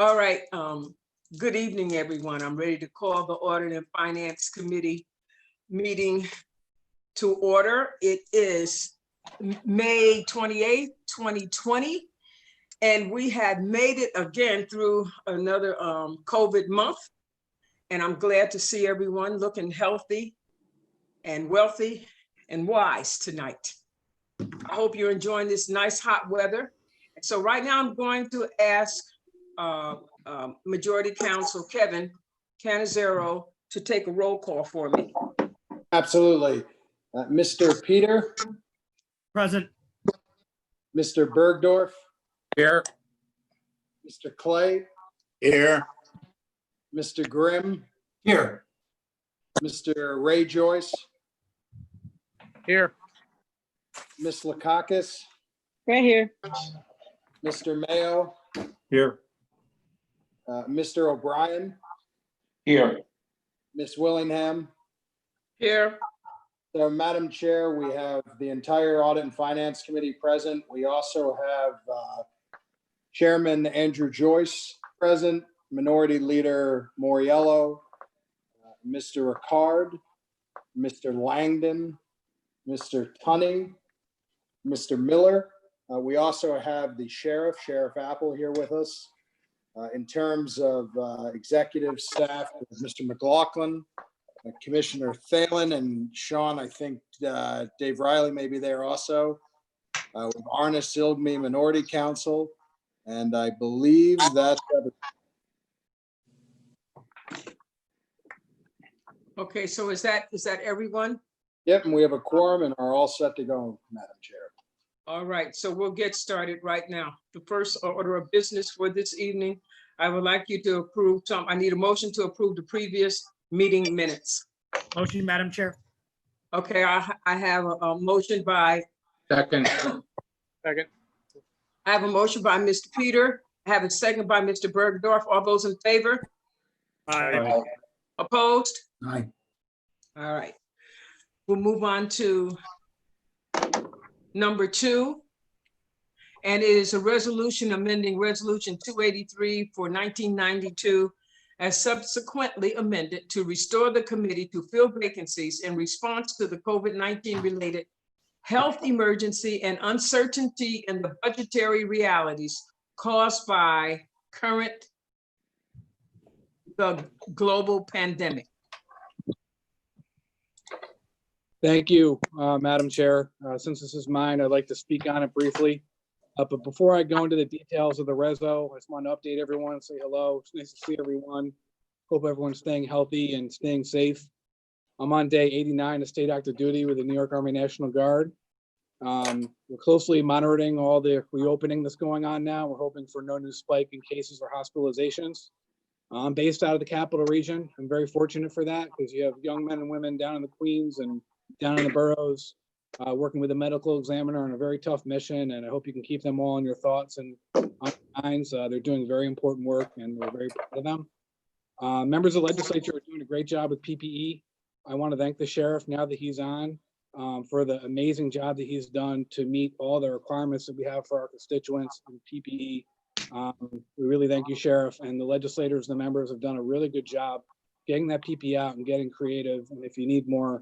All right, good evening, everyone. I'm ready to call the Audit and Finance Committee meeting to order. It is May 28th, 2020, and we have made it again through another COVID month. And I'm glad to see everyone looking healthy and wealthy and wise tonight. I hope you're enjoying this nice hot weather. And so right now I'm going to ask Majority Counsel Kevin Canizero to take a roll call for me. Absolutely. Mr. Peter? Present. Mr. Bergdorf? Here. Mr. Clay? Here. Mr. Grimm? Here. Mr. Ray Joyce? Here. Ms. Lakakis? Right here. Mr. Mayo? Here. Mr. O'Brien? Here. Ms. Willingham? Here. So, Madam Chair, we have the entire Audit and Finance Committee present. We also have Chairman Andrew Joyce present, Minority Leader Moriello, Mr. Ricard, Mr. Langdon, Mr. Tunney, Mr. Miller. We also have the Sheriff Apple, here with us. In terms of executive staff, Mr. McLaughlin, Commissioner Thalen, and Sean, I think Dave Riley may be there also. With Arna Silgme, Minority Counsel, and I believe that's Okay, so is that everyone? Yep, and we have a quorum and are all set to go, Madam Chair. All right, so we'll get started right now. The first order of business for this evening, I would like you to approve, I need a motion to approve the previous meeting minutes. Motion, Madam Chair. Okay, I have a motion by, Second. I have a motion by Mr. Peter. I have a second by Mr. Bergdorf. All those in favor? Aye. Opposed? Aye. All right. We'll move on to number 2. And it is a resolution amending Resolution 283 for 1992 as subsequently amended to restore the committee to fill vacancies in response to the COVID-19 related health emergency and uncertainty in the budgetary realities caused by the global pandemic. Thank you, Madam Chair. Since this is mine, I'd like to speak on it briefly. But before I go into the details of the reso, I just want to update everyone and say hello. It's nice to see everyone. Hope everyone's staying healthy and staying safe. I'm on day 89 of state active duty with the New York Army National Guard. We're closely monitoring all the reopening that's going on now. We're hoping for no new spike in cases or hospitalizations. I'm based out of the capital region. I'm very fortunate for that because you have young men and women down in the Queens and down in the boroughs, working with a medical examiner on a very tough mission, and I hope you can keep them all in your thoughts and on your minds. They're doing very important work, and we're very proud of them. Members of the legislature are doing a great job with PPE. I want to thank the sheriff, now that he's on, for the amazing job that he's done to meet all the requirements that we have for our constituents in PPE. We really thank you, Sheriff, and the legislators and the members have done a really good job getting that PPE out and getting creative. And if you need more,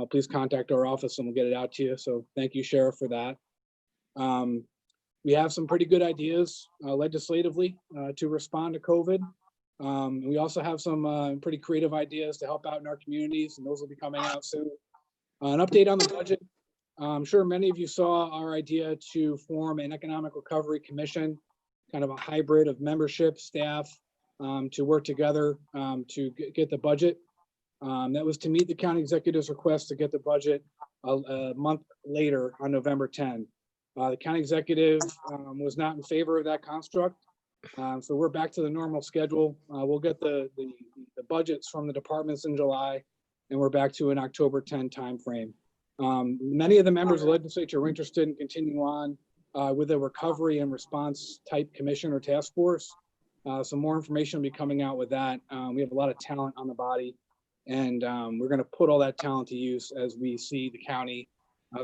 please contact our office and we'll get it out to you. So thank you, Sheriff, for that. We have some pretty good ideas legislatively to respond to COVID. We also have some pretty creative ideas to help out in our communities, and those will be coming out soon. An update on the budget. I'm sure many of you saw our idea to form an economic recovery commission, kind of a hybrid of membership, staff, to work together to get the budget. That was to meet the county executive's request to get the budget a month later on November 10. The county executive was not in favor of that construct. So we're back to the normal schedule. We'll get the budgets from the departments in July, and we're back to an October 10 timeframe. Many of the members of the legislature are interested in continuing on with a recovery and response type commission or task force. Some more information will be coming out with that. We have a lot of talent on the body, and we're going to put all that talent to use as we see the county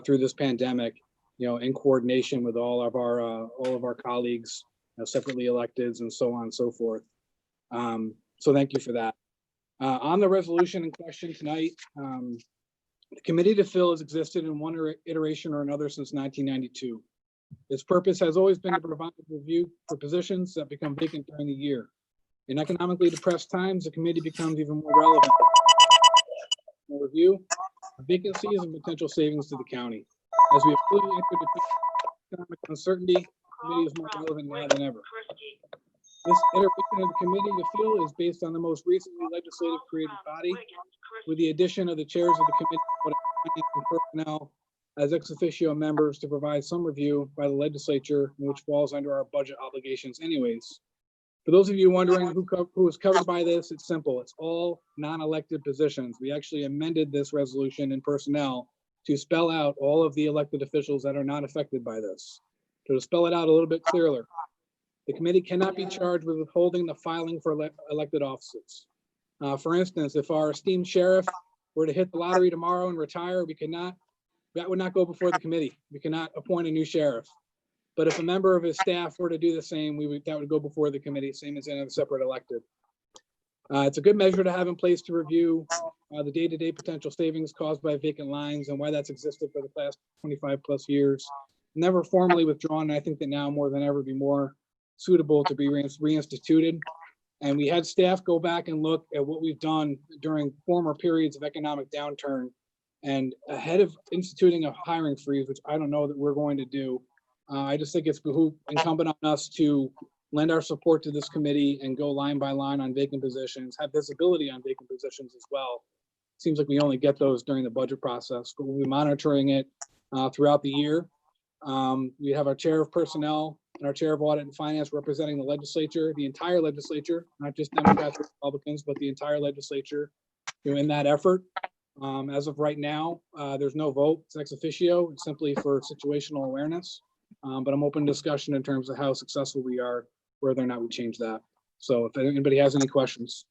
through this pandemic, in coordination with all of our colleagues separately electeds and so on and so forth. So thank you for that. On the resolution in question tonight, the committee to fill has existed in one iteration or another since 1992. Its purpose has always been to provide review for positions that become vacant during the year. In economically depressed times, the committee becomes even more relevant. Review vacancies and potential savings to the county. As we have clearly entered the economic uncertainty, the committee is more relevant now than ever. This iteration of the committee to fill is based on the most recently legislative created body, with the addition of the chairs of the committee and personnel as ex officio members to provide some review by the legislature, which falls under our budget obligations anyways. For those of you wondering who is covered by this, it's simple. It's all non-elected positions. We actually amended this resolution in personnel to spell out all of the elected officials that are not affected by this. To spell it out a little bit clearer, the committee cannot be charged with withholding the filing for elected offices. For instance, if our esteemed sheriff were to hit the lottery tomorrow and retire, that would not go before the committee. We cannot appoint a new sheriff. But if a member of his staff were to do the same, that would go before the committee, same as any other separate elected. It's a good measure to have in place to review the day-to-day potential savings caused by vacant lines and why that's existed for the past 25 plus years. Never formally withdrawn, and I think that now more than ever be more suitable to be reinstituted. And we had staff go back and look at what we've done during former periods of economic downturn. And ahead of instituting a hiring freeze, which I don't know that we're going to do, I just think it's incumbent on us to lend our support to this committee and go line by line on vacant positions, have visibility on vacant positions as well. Seems like we only get those during the budget process, but we'll be monitoring it throughout the year. We have our chair of personnel and our chair of audit and finance representing the legislature, the entire legislature, not just Democrats or Republicans, but the entire legislature, in that effort. As of right now, there's no vote. It's ex officio. It's simply for situational awareness. But I'm open to discussion in terms of how successful we are, whether or not we change that. So if anybody has any questions.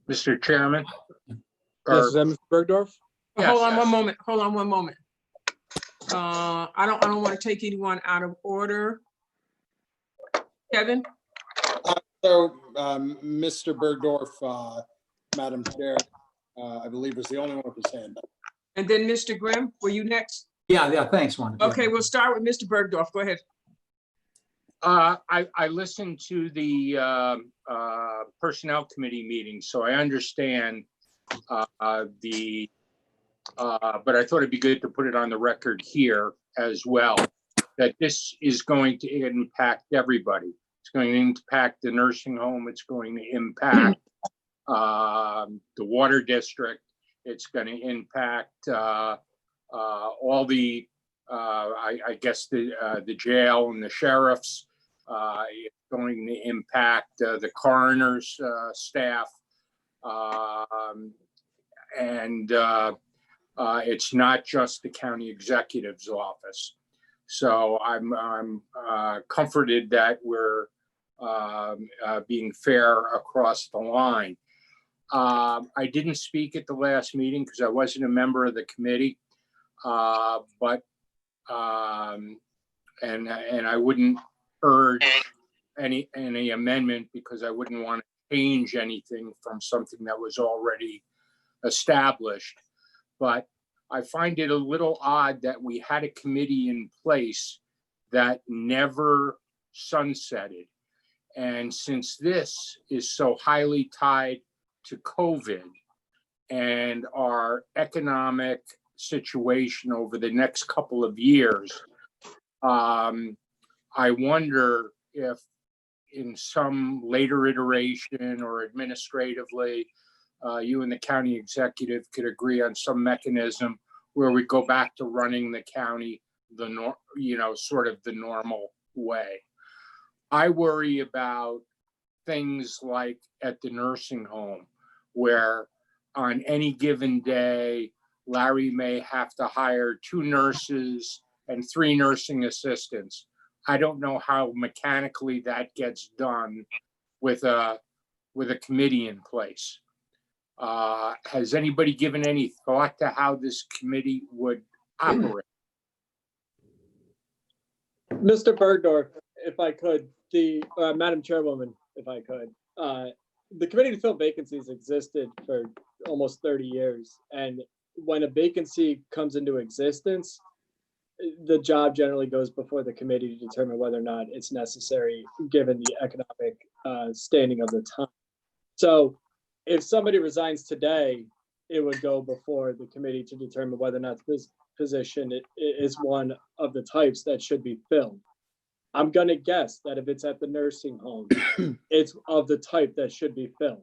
Mr. Chairman? Yes, is that Mr. Bergdorf? Yes, Hold on yes. one moment. Hold on one moment. I don't want to take anyone out of order. Kevin? So, Mr. Bergdorf, Madam Chair, I believe was the only one with his hand up. And then Mr. Grimm, were you next? Yeah, thanks, Monica. Okay, we'll start with Mr. Bergdorf. Go ahead. I listened to the personnel committee meeting, so I understand but I thought it'd be good to put it on the record here as well, that this is going to impact everybody. It's going to impact the nursing home. It's going to impact the water district. It's going to impact all the, I guess, the jail and the sheriffs. It's going to impact the coroner's staff. It's not just the county executive's office. So I'm comforted that we're being fair across the line. I didn't speak at the last meeting because I wasn't a member of the committee, and I wouldn't urge any amendment because I wouldn't want to change anything from something that was already established. But I find it a little odd that we had a committee in place that never sunsetted. And since this is so highly tied to COVID and our economic situation over the next couple of years, I wonder if in some later iteration or administratively, you and the county executive could agree on some mechanism where we go back to running the county sort of the normal way. I worry about things like at the nursing home, where on any given day, Larry may have to hire 2 nurses and 3 nursing assistants. I don't know how mechanically that gets done with a committee in place. Has anybody given any thought to how this committee would operate? Mr. Bergdorf, if I could, Madam Chairwoman, if I could, the committee to fill vacancies existed for almost 30 years. And when a vacancy comes into existence, the job generally goes before the committee to determine whether or not it's necessary, given the economic standing of the time. So if somebody resigns today, it would go before the committee to determine whether or not this position is one of the types that should be filled. I'm gonna guess that if it's at the nursing home, it's of the type that should be filled.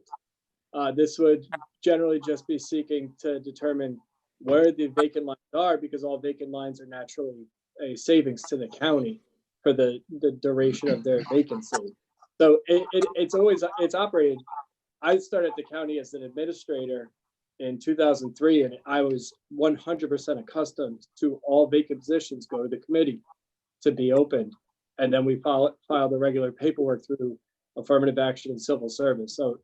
This would generally just be seeking to determine where the vacant lines are, because all vacant lines are naturally a savings to the county for the duration of their vacancy. So it's operated. I started at the county as an administrator in 2003, and I was 100% accustomed to all vacant positions go to the committee to be opened. And then we file the regular paperwork through affirmative action and civil service. So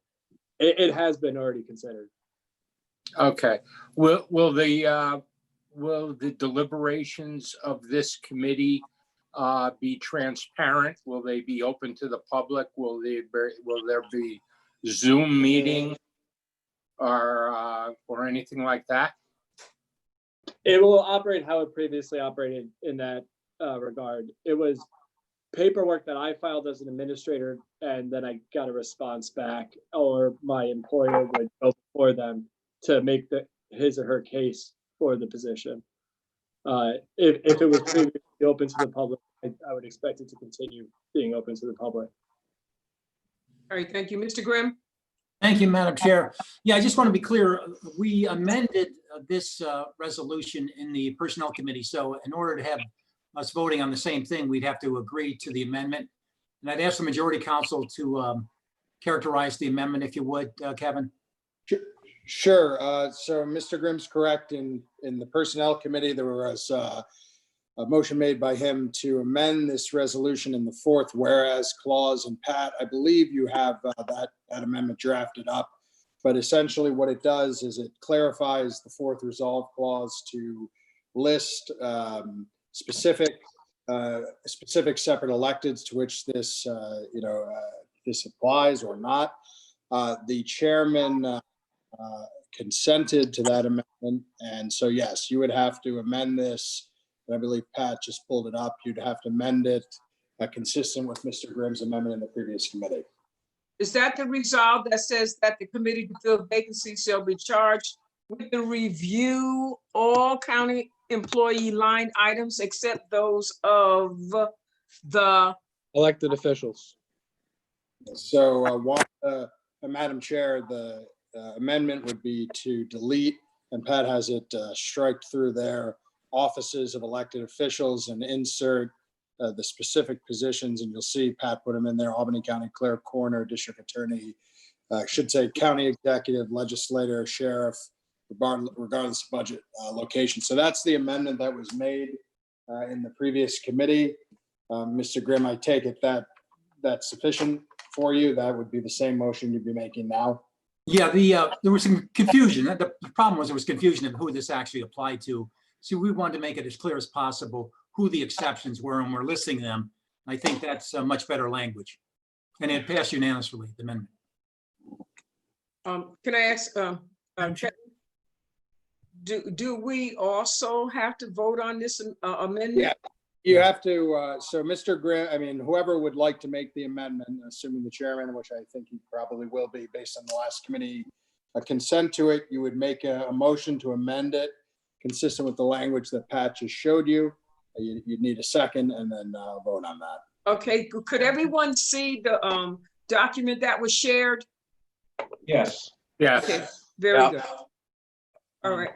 it has been already considered. Okay. Will the deliberations of this committee be transparent? Will they be open to the public? Will there be Zoom meeting or anything like that? It will operate how it previously operated in that regard. It was paperwork that I filed as an administrator, and then I got a response back, or my employer would go before them to make his or her case for the position. If it was previously open to the public, I would expect it to continue being open to the public. All right, thank you. Mr. Grimm? Thank you, Madam Chair. Yeah, I just want to be clear. We amended this resolution in the Personnel Committee. So in order to have us voting on the same thing, we'd have to agree to the amendment. And I'd ask the majority council to characterize the amendment, if you would, Kevin. Sure. So Mr. Grimm's correct. In the Personnel Committee, there was a motion made by him to amend this resolution in the fourth whereas clause. And Pat, I believe you have that amendment drafted up. But essentially what it does is it clarifies the fourth resolve clause to list specific separate electeds to which this this applies or not. The chairman consented to that amendment, and so yes, you would have to amend this. I believe Pat just pulled it up. You'd have to amend it consistent with Mr. Grimm's amendment in the previous committee. Is that the resolve that says that the committee to fill vacancies shall be charged with the review all county employee line items except those of the Elected officials. So Madam Chair, the amendment would be to delete, and Pat has it striked through there, offices of elected officials, and insert the specific positions. And you'll see Pat put them in there: Albany County Clerk, Coroner, District Attorney, should say County Executive, Legislator, Sheriff, regardless of budget location. So that's the amendment that was made in the previous committee. Mr. Grimm, I take it that that's sufficient for you. That would be the same motion you'd be making now. Yeah, there was some confusion. The problem was there was confusion of who this actually applied to. So we wanted to make it as clear as possible who the exceptions were, and we're listing them. I think that's much better language. And it passed unanimously, the amendment. can I ask, do we also have to vote on this amendment? Yeah, you have to. So Mr. Grimm, whoever would like to make the amendment, assuming the chairman, which I think he probably will be based on the last committee consent to it, you would make a motion to amend it consistent with the language that Pat just showed you. You'd need a second and then vote on that. Okay, could everyone see the document that was shared? Yes. Yes. Okay, very good. All right,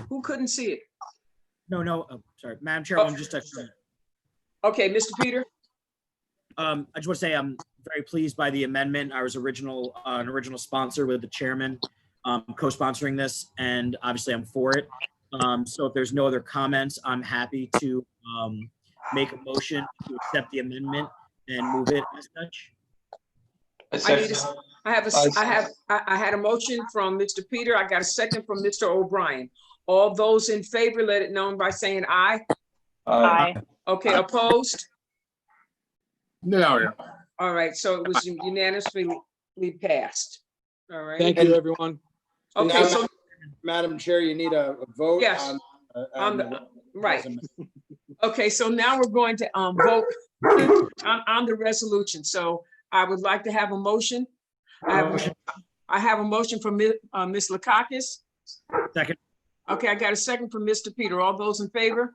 who couldn't see it? No, sorry, Madam Chairwoman, just a Okay, Mr. Peter? I just want to say I'm very pleased by the amendment. I was an original sponsor with the chairman co-sponsoring this, and obviously I'm for it. So if there's no other comments, I'm happy to make a motion to accept the amendment and move it as such. I had a motion from Mr. Peter. I got a second from Mr. O'Brien. All those in favor, let it known by saying aye. Aye. Okay, opposed? No. All right, so it was unanimously passed. All right. Thank you, everyone. Okay, Now, so, Madam Chair, you need a vote Yes, on. on the- right. resume. okay, so now we're going to vote on the resolution. So I would like to have a motion. I have a motion from Ms. Lakakis. Second. Okay, I got a second from Mr. Peter. All those in favor?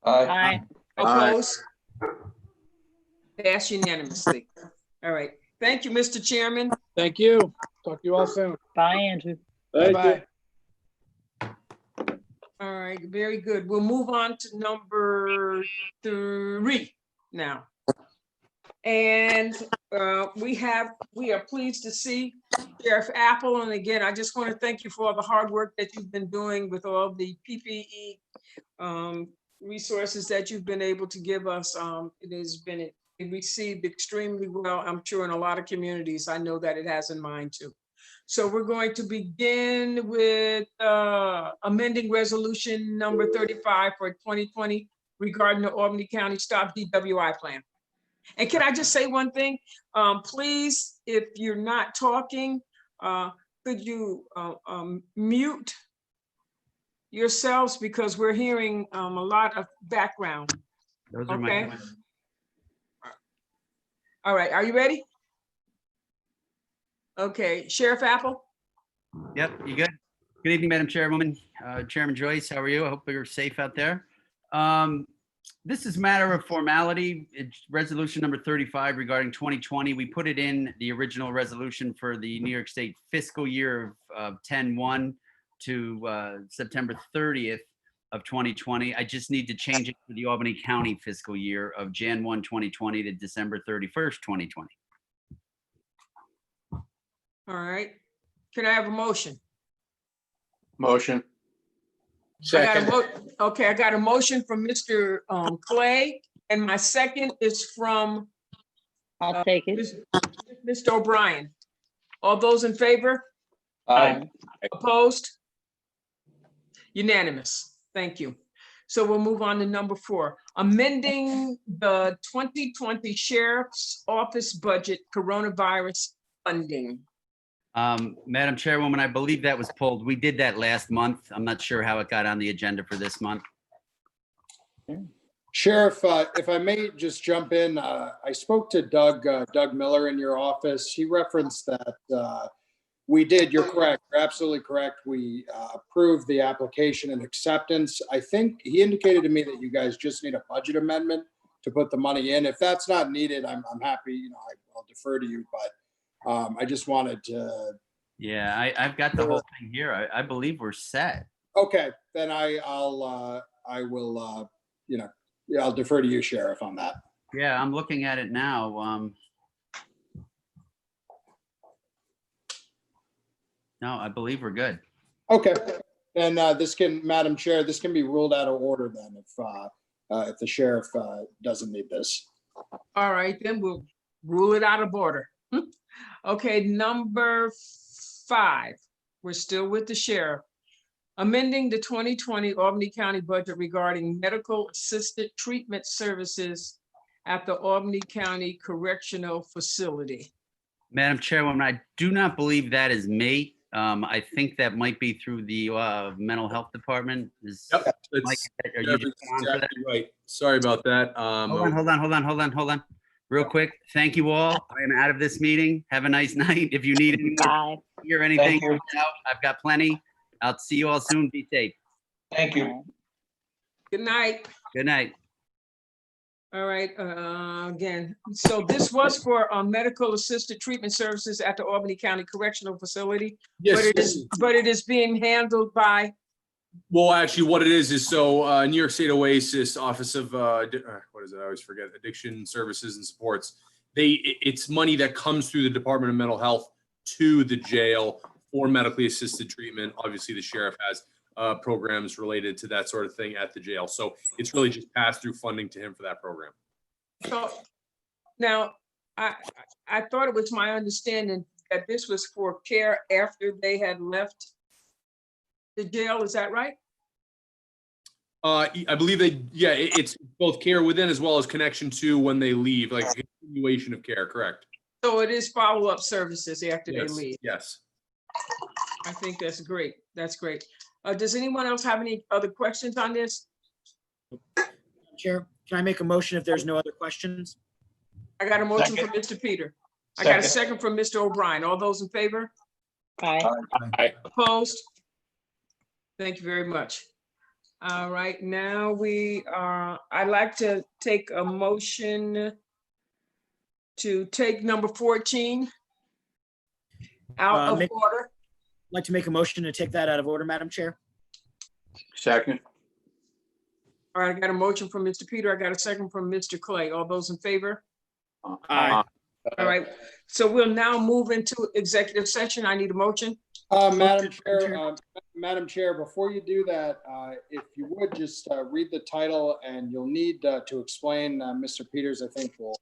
Aye. Opposed? Passed unanimously. All right. Thank you, Mr. Chairman. Thank you. Talk to you all soon. Bye, Andrew. Thank you. Bye-bye. All right, very good. We'll move on to number 3 now. And we are pleased to see Sheriff Apple. And again, I just want to thank you for all the hard work that you've been doing with all the PPE resources that you've been able to give us. It has been received extremely well, I'm sure, in a lot of communities. I know that it has in mine too. So we're going to begin with amending resolution number 35 for 2020 regarding the Albany County Stop DWI plan. And can I just say one thing? Please, if you're not talking, could you mute yourselves, because we're hearing a lot of background. Those are Okay. my. All right, are you ready? Okay, Sheriff Apple? Yep, you good? Good evening, Madam Chairwoman. Chairman Joyce, how are you? I hope you're safe out there. This is a matter of formality. It's resolution number 35 regarding 2020. We put it in the original resolution for the New York State fiscal year of 10/1 to September 30th of 2020. I just need to change it to the Albany County fiscal year of Jan 1, 2020 to December 31st, 2020. All right, can I have a motion? Motion. Second. Okay, I got a motion from Mr. Clay, and my second is from I'll take it. Mr. O'Brien. All those in favor? Aye. Opposed? Unanimous. Thank you. So we'll move on to number 4, amending the 2020 Sheriff's Office budget coronavirus funding. Madam Chairwoman, I believe that was pulled. We did that last month. I'm not sure how it got on the agenda for this month. Sheriff, if I may just jump in, I spoke to Doug Miller in your office. He referenced that we did, you're correct, you're absolutely correct. We approved the application and acceptance. I think he indicated to me that you guys just need a budget amendment to put the money in. If that's not needed, I'm happy, I'll defer to you, but I just wanted to. Yeah, I've got the whole thing here. I believe we're set. Okay, then I'll I'll defer to you, Sheriff, on that. Yeah, I'm looking at it now. No, I believe we're good. Okay, then Madam Chair, this can be ruled out of order then if the sheriff doesn't need this. All right, then we'll rule it out of order. Okay, number 5, we're still with the sheriff. Amending the 2020 Albany County budget regarding medical assisted treatment services at the Albany County Correctional Facility. Madam Chairwoman, I do not believe that is me. I think that might be through the mental health department. Yep, Mike, that's are you just on for that? exactly right. Sorry about that. Hold on. Real quick, thank you all. I am out of this meeting. Have a nice night. If you need any Bye. or anything, Thank you. reach out. I've got plenty. I'll see you all soon. Be safe. Thank you. Good night. Good night. All right, again, so this was for medical assisted treatment services at the Albany County Correctional Facility, Yes. but it is being handled by, Well, actually, what it is so New York State Oasis Office of what is it? I always forget. Addiction Services and Supports. It's money that comes through the Department of Mental Health to the jail for medically assisted treatment. Obviously, the sheriff has programs related to that sort of thing at the jail. So it's really just pass through funding to him for that program. so now, I thought it was my understanding that this was for care after they had left the jail, is that right? I believe it's both care within as well as connection to when they leave, like a continuation of care, correct? So it is follow-up services after they Yes, leave. yes. I think that's great. That's great. Does anyone else have any other questions on this? Chair, can I make a motion if there's no other questions? I got a motion from Mr. Peter. I got a second from Mr. O'Brien. All those in favor? Aye. Opposed? Thank you very much. All right, now I'd like to take a motion to take number 14 out of order. I'd like to make a motion to take that out of order, Madam Chair. Second. All right, I got a motion from Mr. Peter. I got a second from Mr. Clay. All those in favor? Aye. All right, so we'll now move into executive session. I need a motion. Madam Chair, before you do that, if you would just read the title, and you'll need to explain, Mr. Peters, I think will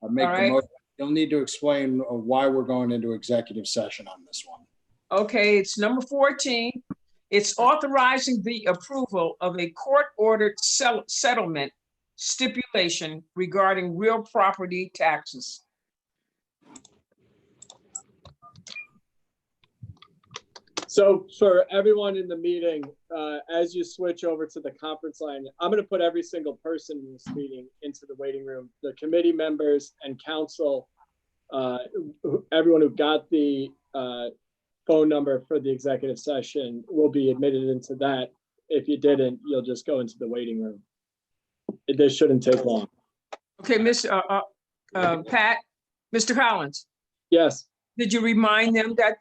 make All the right. motion. You'll need to explain why we're going into executive session on this one. Okay, it's number 14. It's authorizing the approval of a court-ordered settlement stipulation regarding real property taxes. So for everyone in the meeting, as you switch over to the conference line, I'm going to put every single person in this meeting into the waiting room. The committee members and council, everyone who got the phone number for the executive session will be admitted into that. If you didn't, you'll just go into the waiting room. This shouldn't take long. Okay, Pat, Mr. Collins, Yes. did you remind them that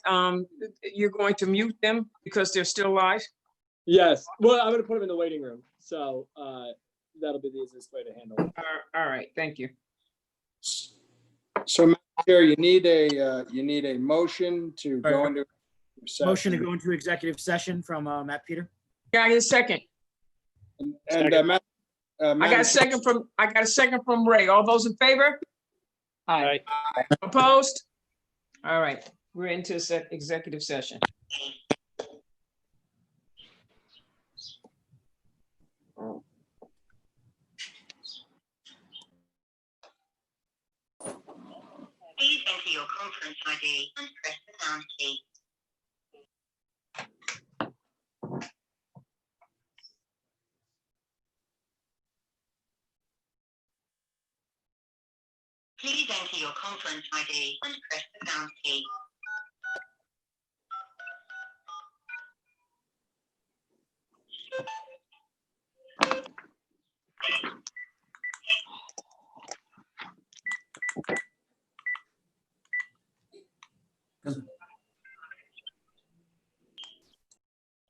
you're going to mute them because they're still live? Yes. Well, I'm going to put them in the waiting room. So that'll be the easiest way to handle it. All right, thank you. So, Madam Chair, you need a motion to go into session. Motion to go into executive session from Matt Peter. Can I get a second? And I got a second from Ray. All those in favor? Aye. Opposed? All right, we're into executive session. Please enter your conference ID and press the pound key. Please enter your conference ID and press the pound key.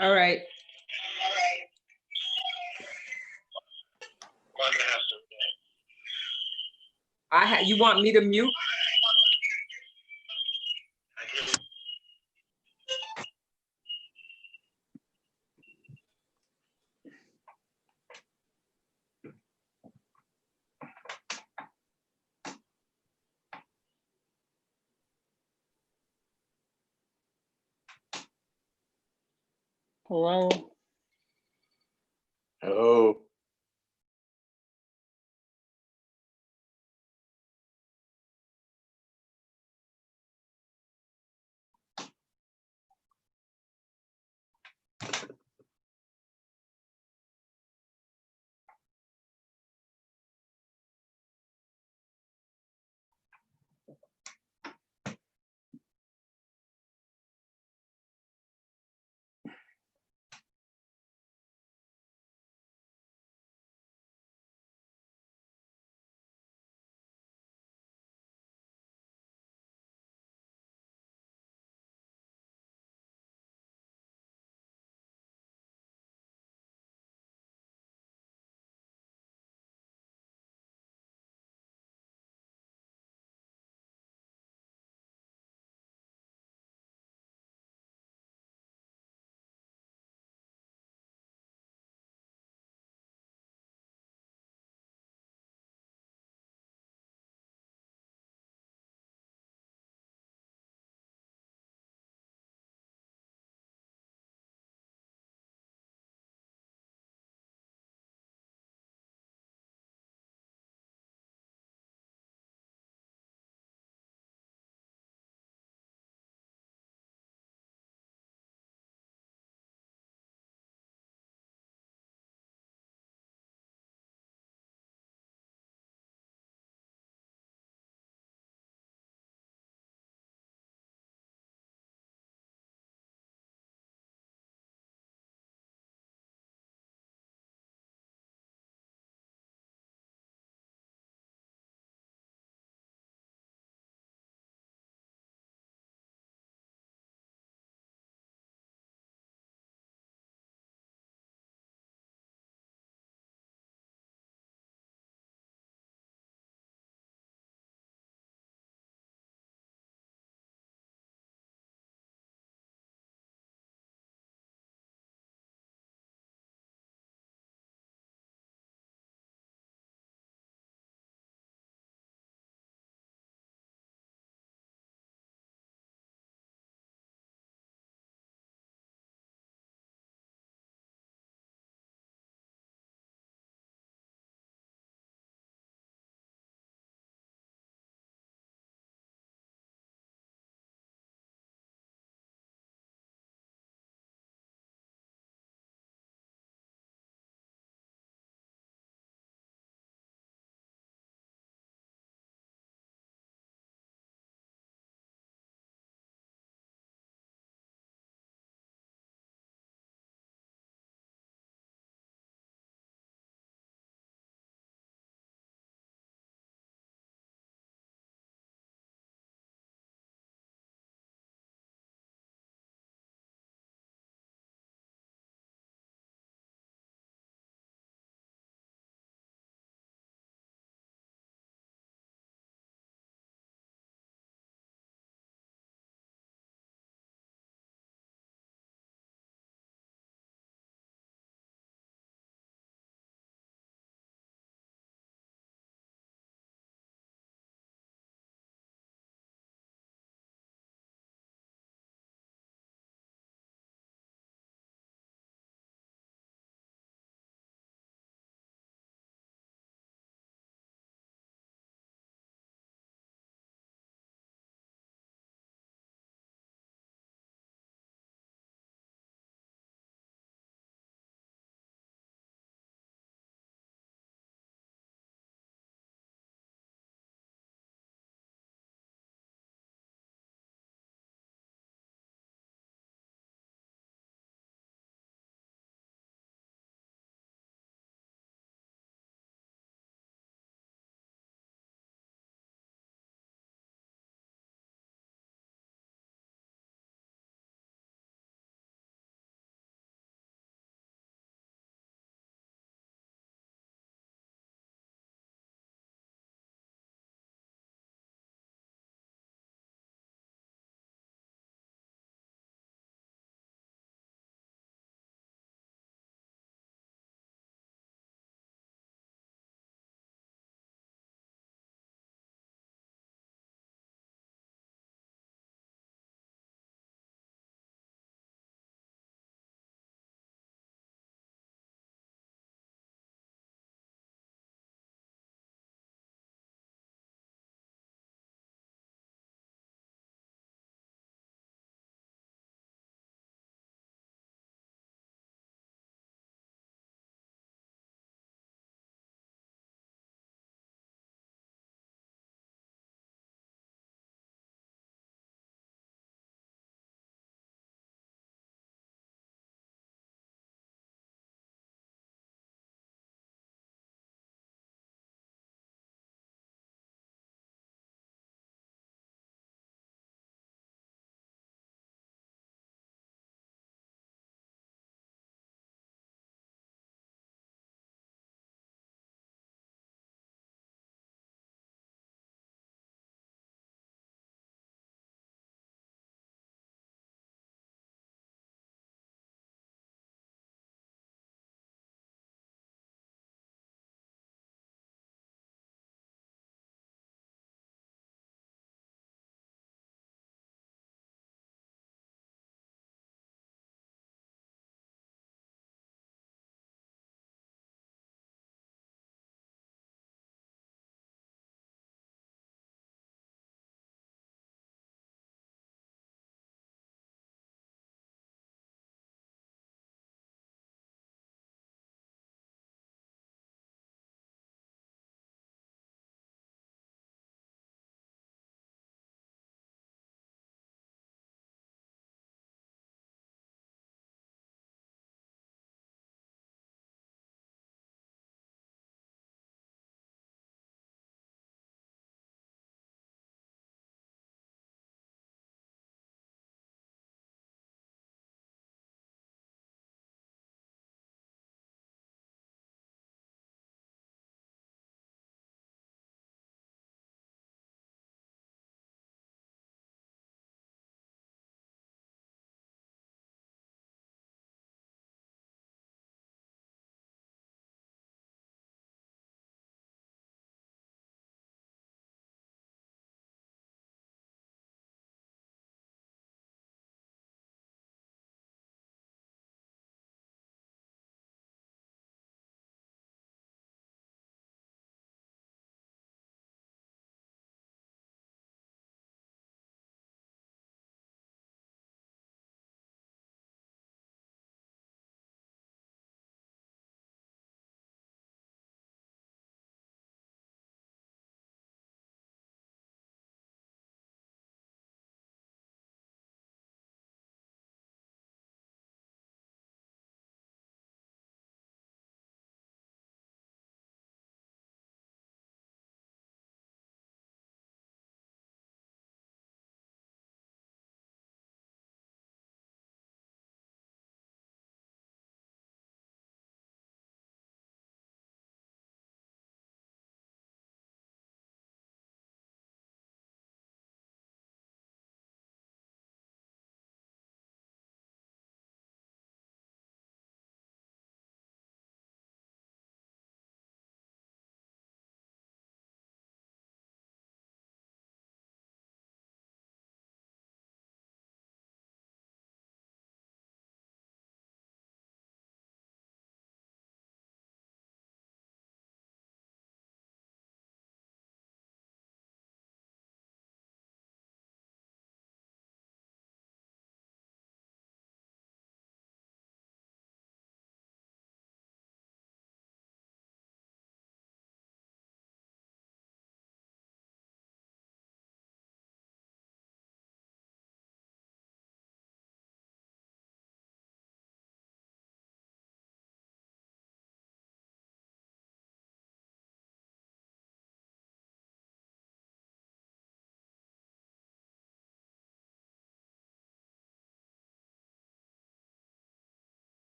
All right. You want me to mute? Hello. Oh.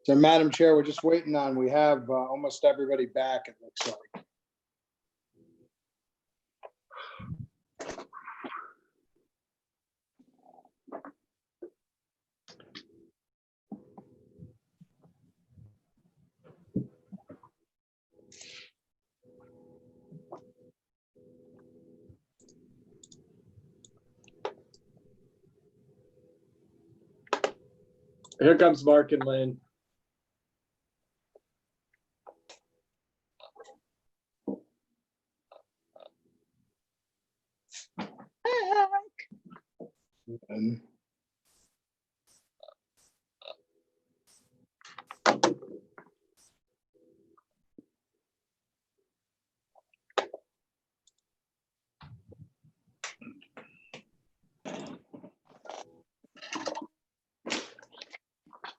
So Madam Chair, we're just waiting on, we have almost everybody back, it looks like. Here comes Mark and Lynn. And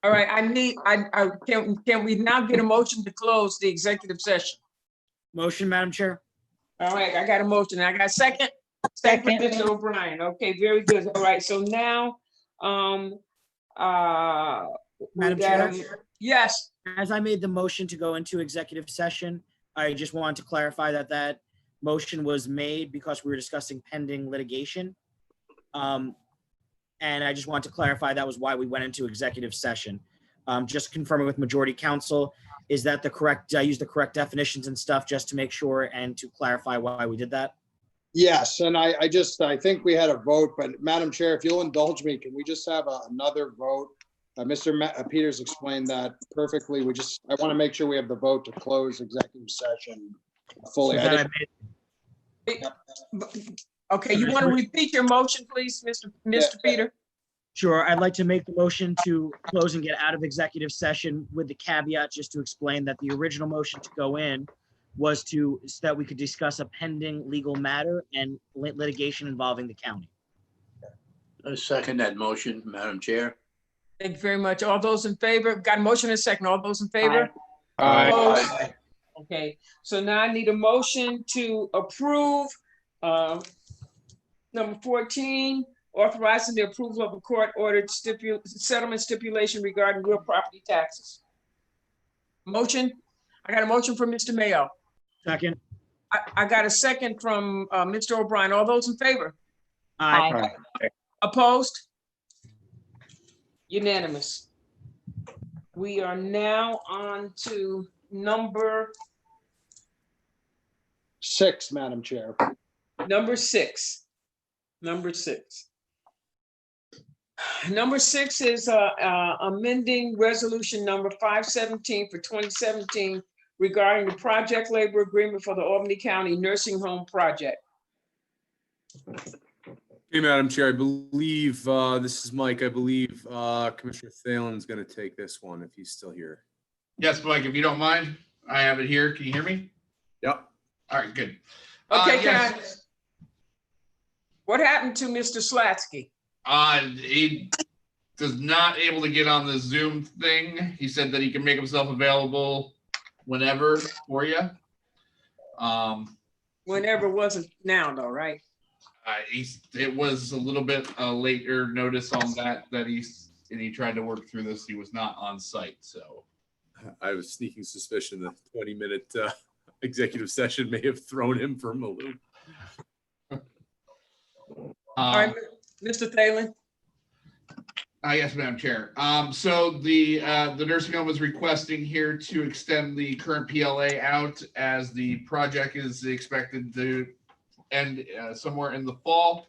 All right, can we now get a motion to close the executive session? Motion, Madam Chair. All right, I got a motion. I got a second. Second, Second. Mr. O'Brien. Okay, very good. All right, so now, we Madam got Chair? yes, As I made the motion to go into executive session, I just wanted to clarify that that motion was made because we were discussing pending litigation. And I just want to clarify that was why we went into executive session. Just confirming with majority counsel, is that the correct, I use the correct definitions and stuff just to make sure and to clarify why we did that? yes, and I think we had a vote, but Madam Chair, if you'll indulge me, can we just have another vote? Mr. Peters explained that perfectly. I want to make sure we have the vote to close executive session fully. So I that didn't- I made- okay, you want to repeat your motion, please, Mr. Peter? Sure, I'd like to make the motion to close and get out of executive session with the caveat, just to explain that the original motion to go in was so that we could discuss a pending legal matter and litigation involving the county. I second that motion, Madam Chair. Thank you very much. All those in favor? Got a motion and a second. All those in favor? Aye. Opposed? Okay, so now I need a motion to approve number 14, authorizing the approval of a court-ordered settlement stipulation regarding real property taxes. Motion? I got a motion from Mr. Mayo. Second. I got a second from Mr. O'Brien. All those in favor? Aye. Opposed? Unanimous. We are now on to number 6, Madam Chair. six. Number six. Number 6 is amending resolution number 517 for 2017 regarding the project labor agreement for the Albany County Nursing Home Project. Hey, Madam Chair, I believe, this is Mike. I believe Commissioner Thalen's going to take this one if he's still here. Yes, Mike, if you don't mind, I have it here. Can you hear me? Yep. All right, good. Okay, Yes. what happened to Mr. Slatsky? He does not able to get on the Zoom thing. He said that he can make himself available whenever for you. Whenever wasn't now though, right? It was a little bit later notice on that he tried to work through this. He was not on site, so. I have a sneaking suspicion the 20-minute executive session may have thrown him from a loop. All right, Mr. Thalen. Yes, Madam Chair. So the nursing home is requesting here to extend the current PLA out as the project is expected to end somewhere in the fall.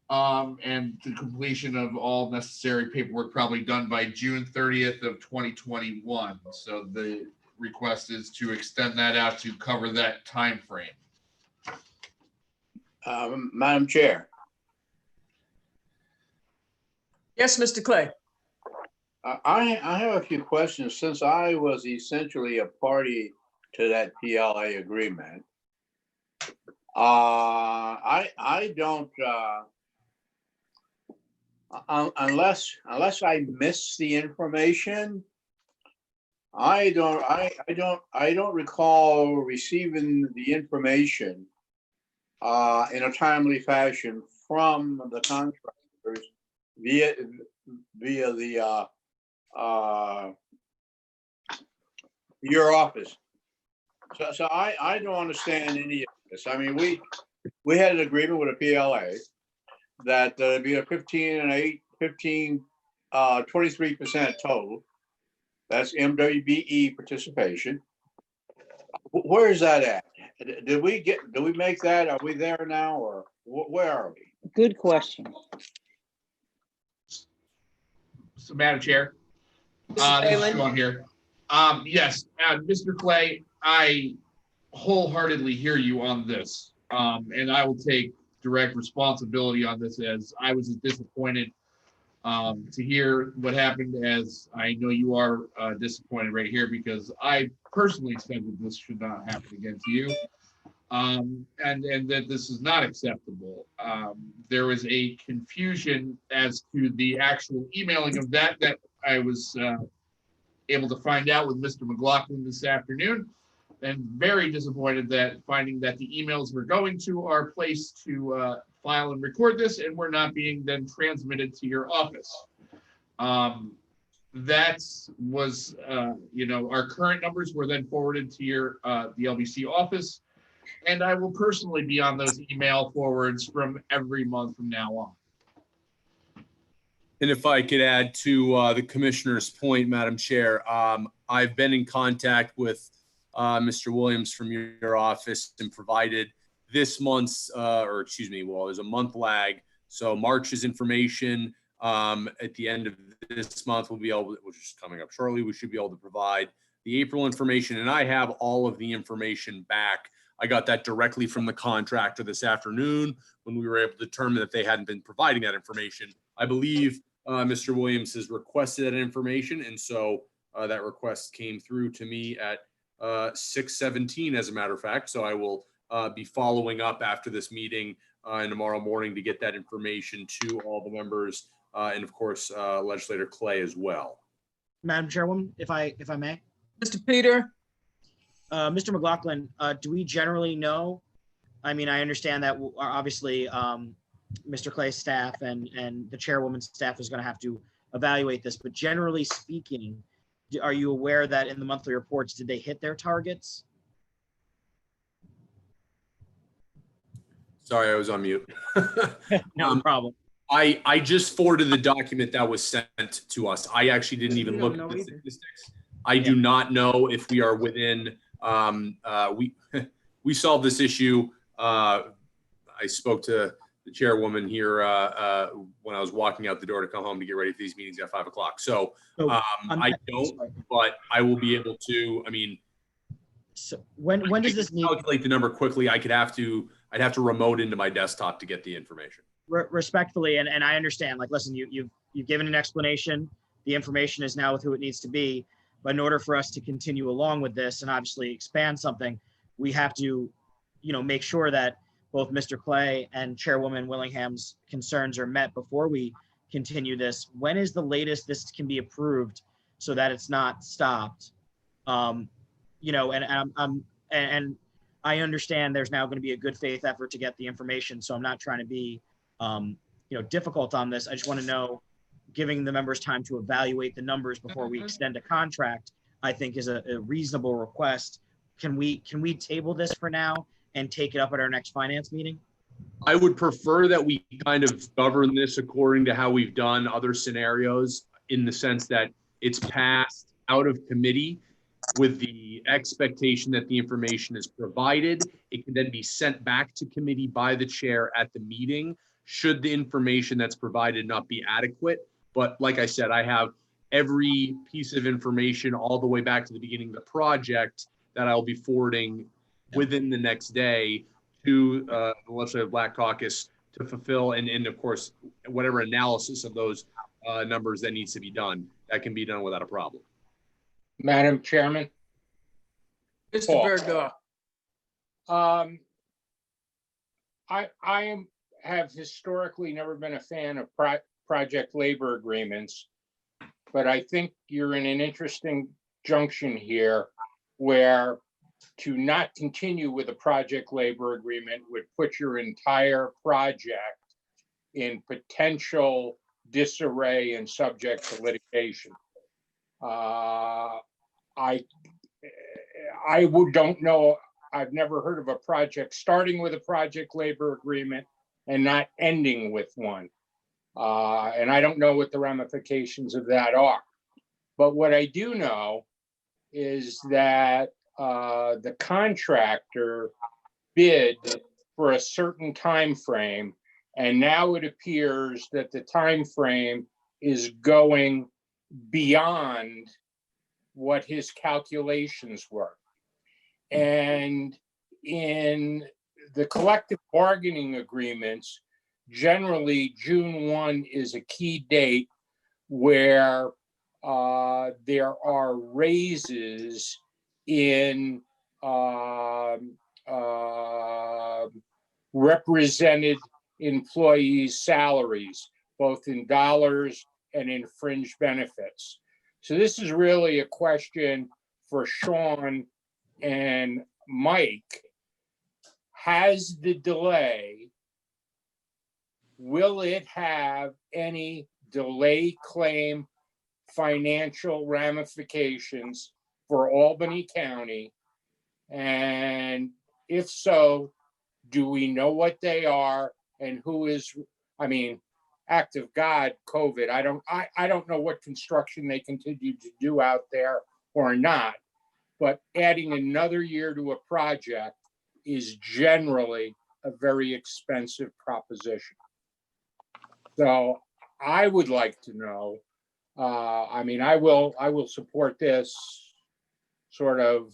And the completion of all necessary paperwork probably done by June 30th of 2021. So the request is to extend that out to cover that time frame. Madam Chair, Yes, Mr. Clay. I have a few questions since I was essentially a party to that PLA agreement. I don't, unless I miss the information, I don't recall receiving the information in a timely fashion from the contractors via the your office. So I don't understand any of this. I mean, we had an agreement with a PLA that be a 15 and 8, 15, 23% total. That's MWBE participation. Where is that at? Did we make that? Are we there now, or where are we? Good question. So, Madam Chair, this is Sean here. Yes, Mr. Clay, I wholeheartedly hear you on this, and I will take direct responsibility on this, as I was as disappointed to hear what happened as I know you are disappointed right here, because I personally said that this should not happen again to you, and that this is not acceptable. There was a confusion as to the actual emailing of that I was able to find out with Mr. McLaughlin this afternoon, and very disappointed that finding that the emails we're going to our place to file and record this and were not being then transmitted to your office. That was, our current numbers were then forwarded to your the LBC office, and I will personally be on those email forwards from every month from now on. And if I could add to the commissioner's point, Madam Chair, I've been in contact with Mr. Williams from your office and provided this month's, there's a month lag. So March's information at the end of this month, which is coming up shortly, we should be able to provide the April information. And I have all of the information back. I got that directly from the contractor this afternoon when we were able to determine that they hadn't been providing that information. I believe Mr. Williams has requested that information, and so that request came through to me at 6:17, as a matter of fact. So I will be following up after this meeting and tomorrow morning to get that information to all the members, and of course Legislator Clay as well. Madam Chairwoman, if I may. Mr. Peter, Mr. McLaughlin, do we generally know? I mean, I understand that obviously Mr. Clay's staff and the chairwoman's staff is going to have to evaluate this, but generally speaking, are you aware that in the monthly reports, did they hit their targets? Sorry, I was on mute. No problem. I just forwarded the document that was sent to us. I actually didn't even look at the statistics. I do not know if we are within, we solved this issue. I spoke to the chairwoman here when I was walking out the door to come home to get ready for these meetings at 5 o'clock. So I don't, but I will be able to, so when does this need? Calculate the number quickly. I'd have to remote into my desktop to get the information. Respectfully, and I understand, like, listen, you've given an explanation. The information is now with who it needs to be. But in order for us to continue along with this and obviously expand something, we have to, make sure that both Mr. Clay and Chairwoman Willingham's concerns are met before we continue this. When is the latest this can be approved so that it's not stopped? And I understand there's now going to be a good faith effort to get the information. So I'm not trying to be, difficult on this. I just want to know, giving the members time to evaluate the numbers before we extend a contract, I think is a reasonable request. Can we table this for now and take it up at our next finance meeting? I would prefer that we kind of govern this according to how we've done other scenarios, in the sense that it's passed out of committee with the expectation that the information is provided. It can then be sent back to committee by the chair at the meeting, should the information that's provided not be adequate. But like I said, I have every piece of information all the way back to the beginning of the project that I'll be forwarding within the next day to the Legislative Black Caucus to fulfill, and of course, whatever analysis of those numbers that needs to be done, that can be done without a problem. Madam Chairman. Mr. Paul. Bergdorf. Have historically never been a fan of project labor agreements, but I think you're in an interesting junction here where to not continue with a project labor agreement would put your entire project in potential disarray and subject to litigation. Don't know. I've never heard of a project starting with a project labor agreement and not ending with one. And I don't know what the ramifications of that are. But what I do know is that the contractor bid for a certain time frame, and now it appears that the time frame is going beyond what his calculations were. And in the collective bargaining agreements, generally June 1 is a key date where there are raises in represented employees' salaries, both in dollars and in fringe benefits. So this is really a question for Sean and Mike. Has the delay, will it have any delay claim financial ramifications for Albany County? And if so, do we know what they are, and who is, act of God, COVID. I don't know what construction they continue to do out there or not, but adding another year to a project is generally a very expensive proposition. So I would like to know, I will support this sort of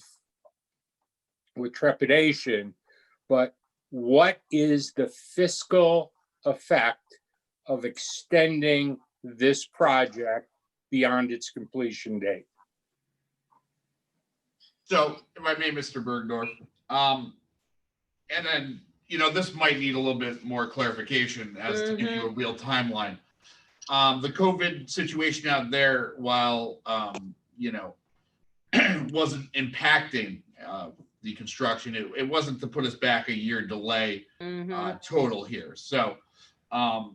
with trepidation, but what is the fiscal effect of extending this project beyond its completion date? So, if I may, Mr. Bergdorf, and then, this might need a little bit more clarification as to give you a real timeline. The COVID situation out there, while, wasn't impacting the construction, it wasn't to put us back a year delay total here. So, I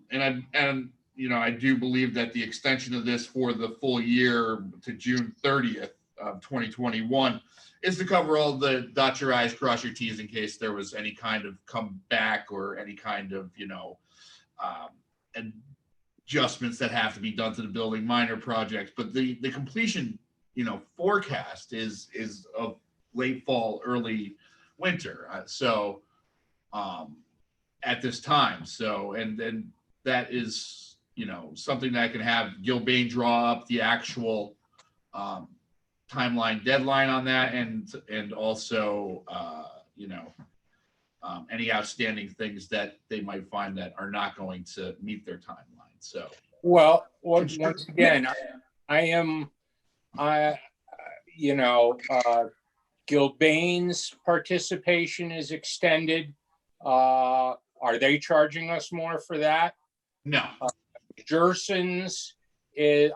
do believe that the extension of this for the full year to June 30th of 2021 is to cover all the dot your I's, cross your T's in case there was any kind of comeback or any kind of, adjustments that have to be done to the building, minor projects. But the completion, forecast is of late fall, early winter. At this time. So, and then that is, something that I can have Gilbane draw up the actual timeline deadline on that, and also, any outstanding things that they might find that are not going to meet their timeline. So, well, once again, Gilbane's participation is extended. Are they charging us more for that? No. Gerson's,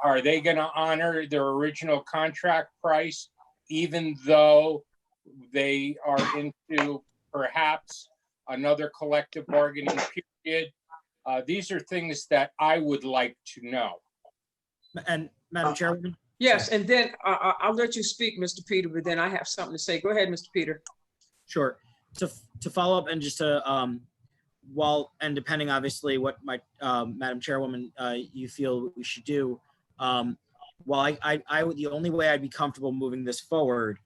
are they going to honor their original contract price, even though they are into perhaps another collective bargaining period? These are things that I would like to know. And Madam Chairwoman? Yes, and then I'll let you speak, Mr. Peter, but then I have something to say. Go ahead, Mr. Peter. Sure. To follow up and just to and depending obviously what my Madam Chairwoman, you feel we should do, the only way I'd be comfortable moving this forward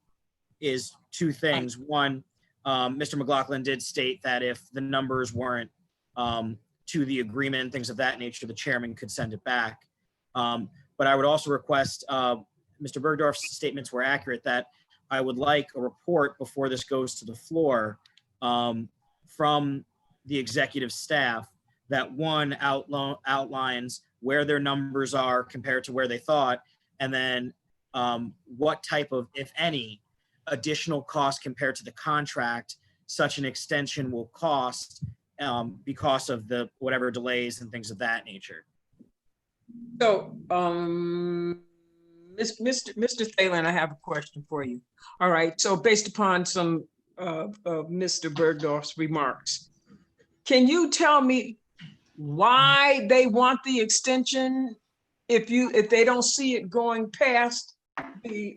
is two things. One, Mr. McLaughlin did state that if the numbers weren't to the agreement and things of that nature, the chairman could send it back. But I would also request, Mr. Bergdorf's statements were accurate, that I would like a report before this goes to the floor from the executive staff that one outlines where their numbers are compared to where they thought, and then what type of, if any, additional cost compared to the contract such an extension will cost because of the whatever delays and things of that nature. So, Mr. Thalen, I have a question for you. All right, so based upon some of Mr. Bergdorf's remarks, can you tell me why they want the extension if they don't see it going past the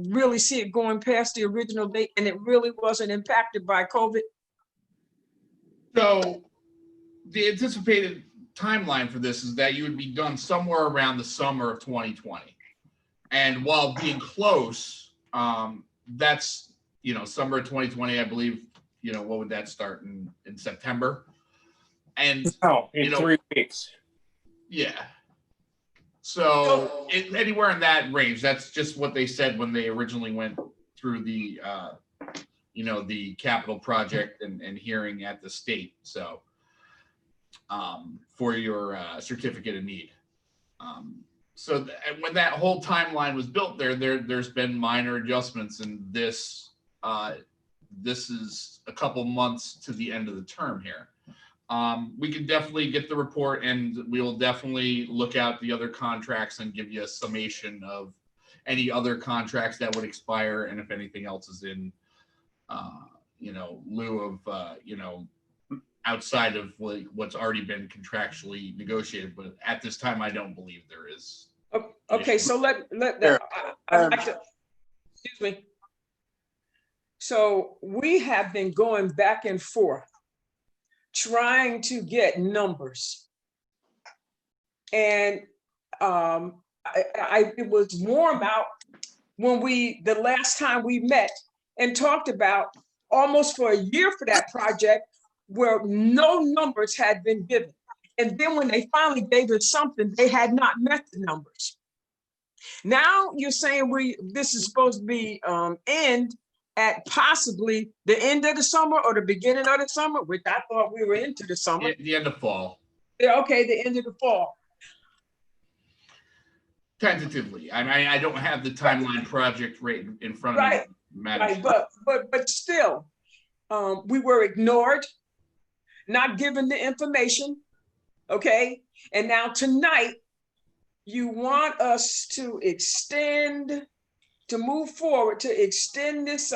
really see it going past the original date and it really wasn't impacted by COVID? So the anticipated timeline for this is that you would be done somewhere around the summer of 2020. And while being close, that's, summer of 2020, I believe, what would that start in September? And in 3 weeks. Yeah. So anywhere in that range, that's just what they said when they originally went through the, the capital project and hearing at the state. So for your certificate of need. So when that whole timeline was built there's been minor adjustments, and this is a couple months to the end of the term here. We can definitely get the report, and we will definitely look at the other contracts and give you a summation of any other contracts that would expire, and if anything else is in, lieu of, outside of what's already been contractually negotiated. But at this time, I don't believe there is. Okay, so I'd like to, excuse me. So we have been going back and forth trying to get numbers. And it was warm out when the last time we met and talked about almost for a year for that project where no numbers had been given. And then when they finally gave us something, they had not met the numbers. Now you're saying this is supposed to be end at possibly the end of the summer or the beginning of the summer, which I thought we were into the summer. The end of fall. Yeah, okay, the end of the fall. Tentatively. I don't have the timeline project right in front of me. Right, but still, we were ignored, not given the information, okay? And now tonight, you want us to move forward, to extend this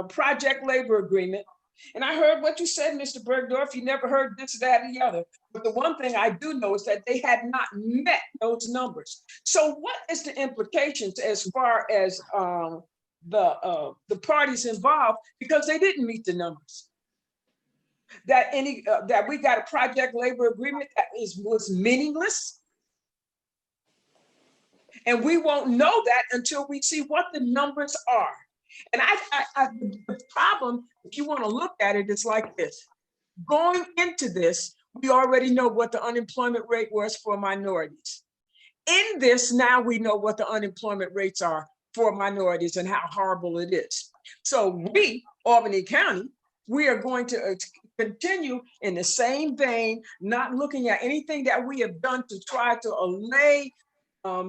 project labor agreement. And I heard what you said, Mr. Bergdorf. You never heard this, that, and the other. But the one thing I do know is that they had not met those numbers. So what is the implications as far as the parties involved, because they didn't meet the numbers? That we got a project labor agreement that was meaningless? And we won't know that until we see what the numbers are. And the problem, if you want to look at it, is like this. Going into this, we already know what the unemployment rate was for minorities. In this, now we know what the unemployment rates are for minorities and how horrible it is. So we, Albany County, we are going to continue in the same vein, not looking at anything that we have done to try to allay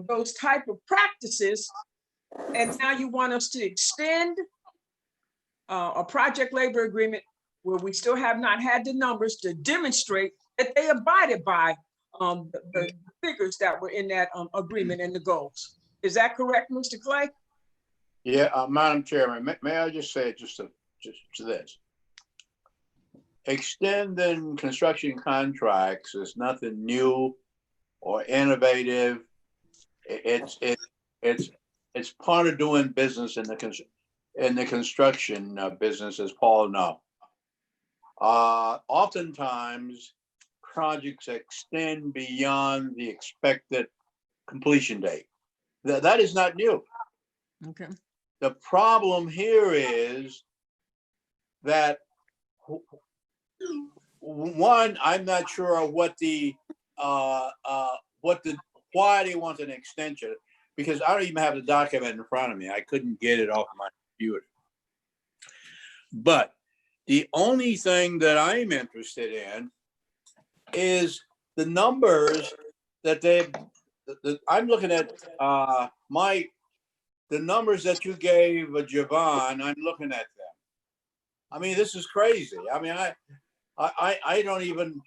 those type of practices. And now you want us to extend a project labor agreement where we still have not had the numbers to demonstrate that they abided by the figures that were in that agreement and the goals. Is that correct, Mr. Clay? Yeah, Madam Chairman, may I just say just to this? Extending construction contracts is nothing new or innovative. It's part of doing business in the construction business, as Paul knows. oftentimes projects extend beyond the expected completion date. That is not new. Okay. The problem here is that one, I'm not sure what why they want an extension, because I don't even have the document in front of me. I couldn't get it off my computer. But the only thing that I'm interested in is the numbers that I'm looking at, the numbers that you gave Javon. I'm looking at them. I mean, this is crazy. I mean, I don't even,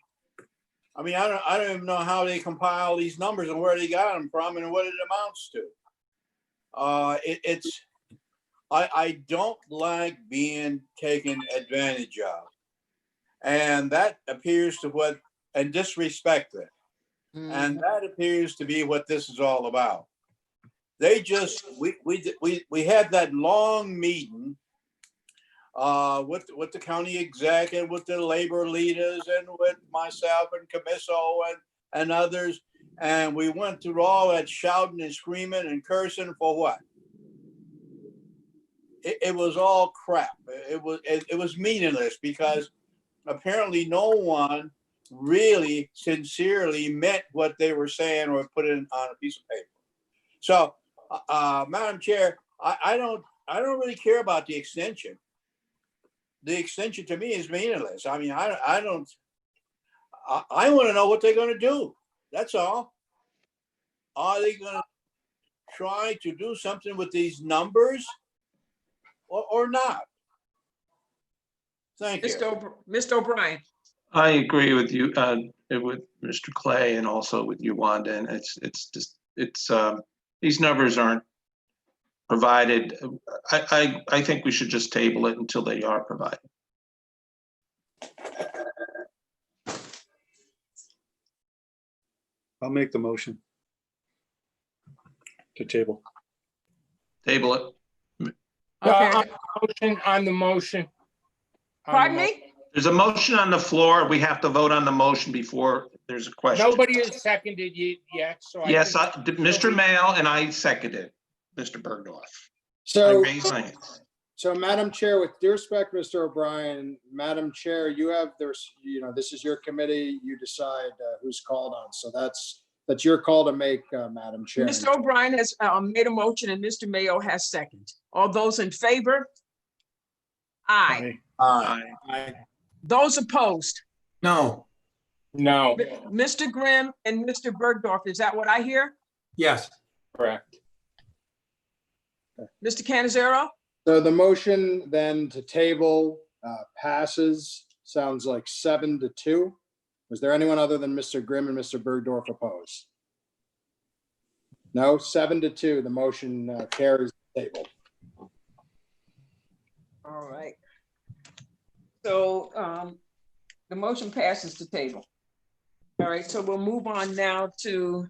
I mean, I don't even know how they compile these numbers and where they got them from and what it amounts to. I don't like being taken advantage of. And that appears to and disrespected. And that appears to be what this is all about. They just, we had that long meeting with the county executive, with the labor leaders, and with myself and Camiso and others. And we went through all that shouting and screaming and cursing for what? It was all crap. It was meaningless, because apparently no one really sincerely meant what they were saying or put it on a piece of paper. So, Madam Chair, I don't really care about the extension. The extension to me is meaningless. I mean, I want to know what they're going to do. That's all. Are they going to try to do something with these numbers or not? Thank you. Mr. O'Brien. I agree with you, with Mr. Clay, and also with you, Wanda. And it's these numbers aren't provided. I think we should just table it until they are provided. I'll make the motion to table. Table it. Okay. Motion on the motion. Pardon me? There's a motion on the floor. We have to vote on the motion before there's a question. Nobody has seconded yet, so. Yes, Mr. Mayo and I seconded Mr. Bergdorf. I So, raised my hand. so Madam Chair, with due respect, Mr. O'Brien, Madam Chair, this is your committee. You decide who's called on. So that's your call to make, Madam Chair. Mr. O'Brien has made a motion and Mr. Mayo has seconded. All those in favor? Aye. Aye. Those opposed? No, No, Mr. Grimm and Mr. Bergdorf, is that what I hear? yes, correct. Mr. Canizero? So the motion then to table passes, sounds like 7-2. Was there anyone other than Mr. Grimm and Mr. Bergdorf opposed? No, 7-2, the motion carries the table. All right. So the motion passes to table. All right, so we'll move on now to